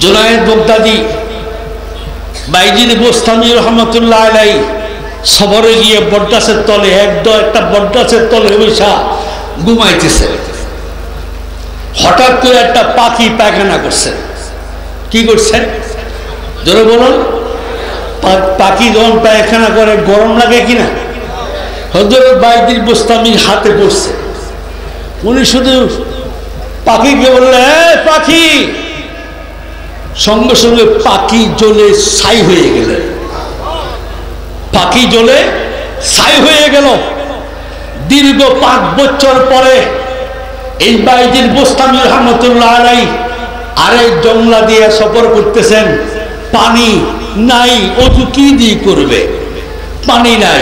জুনায়েদ বাগদাদি বাইজিদ বোস্তামি রহমতুল্লাহ আলাইহি সফরে গিয়ে বটগাছের তলে একটা বটগাছের তলে বসা ঘুমাইতেছে। হঠাৎ করে একটা পাখি পায়খানা করছে। কি করছে জোরে বলুন? পাখি যখন পায়খানা করে গরম লাগে কিনা? হযরত বাইজিদ বোস্তামির হাতে পড়ছে। উনি শুধু পাখিকে বললেন, এ পাখি, সঙ্গে সঙ্গে পাখি জ্বলে ছাই হয়ে গেলেন। পাখি জ্বলে ছাই হয়ে গেল। দীর্ঘ 5 বছর পরে এই বাইজিদ বোস্তামি রহমতুল্লাহ আলাইহি আরেক জংলা দিয়ে সফর করতেছেন। পানি নাই, অজু কি দিয়ে করবে? পানি নাই।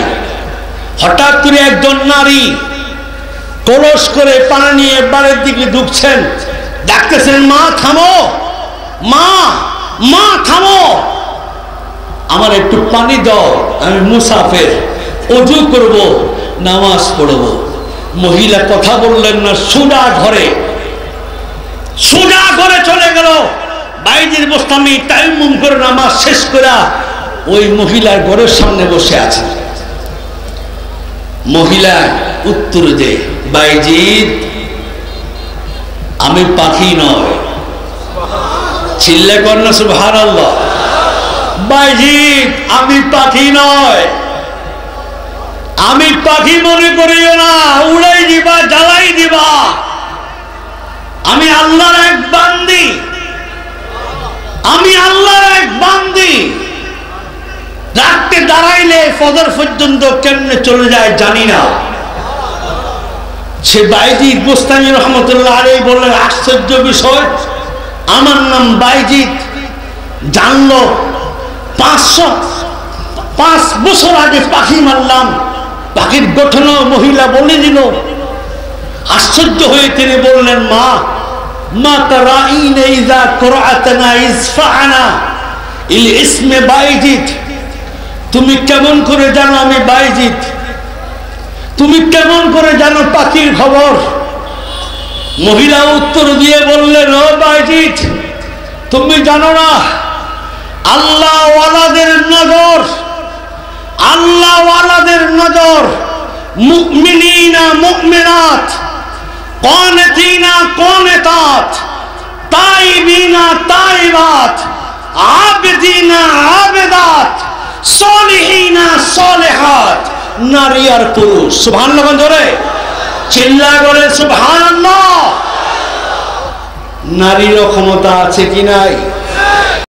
হঠাৎ করে একজন নারী কলস করে পানি নিয়ে বাড়ির দিকে ঢুকছেন। ডাকতেছেন, মা থামো, মা, মা থামো, আমার একটু পানি দাও, আমি মুসাফির, অজু করব, নামাজ পড়ব। মহিলা কথা বললেন না, সোজা ঘরে চলে গেল। বাইজিদ বোস্তামি তায়াম্মুম করে নামাজ শেষ করে ওই মহিলার ঘরের সামনে বসে আছে। মহিলা উত্তর দেয়, বাইজিদ, আমি পাখি নয়। চিল্লা কর না সুবহানাল্লাহ। বাইজিদ, আমি পাখি নয়, আমি পাখি মনে করিও না, উড়াই দিবা, জ্বালাই দিবা। আমি আল্লাহর এক বান্দি, আমি আল্লাহর এক বান্দি। রাখতে দাঁড়াইলে ফজর পর্যন্ত কেমনে চলে যায় জানি না। সে বাইজিদ বোস্তামি রহমতুল্লাহ আলাইহি বললেন, আশ্চর্য বিষয়, আমার নাম বাইজিদ, জানলো 5 বছর আগে পাখি মারলাম, পাখির গঠন মহিলা বলে দিল। আশ্চর্য হয়ে তিনি বললেন, মা, মা তারাইনা ইযা কুরআতনা ইসফানা ইল ইসমে বাইজিদ, তুমি কেমন করে জানো আমি বাইজিদ? তুমি কেমন করে জানো পাখির খবর? মহিলা উত্তর দিয়ে বললেন, ও বাইজিদ, তুমি জানো না, আল্লাহ ওয়ালাদের নজর, আল্লাহ ওয়ালাদের নজর মুমিনিনা মুমিনাত, কানিতিনা কানিতাত, তাইবিনা তাইবাত, আবিদিনা আবিদাত, সালিহিনা সালিহাত, নারী আর পুরুষ। সুবহানাল্লাহ জোরে চিল্লা করে সুবহানাল্লাহ। নারীরও ক্ষমতা আছে কি নাই?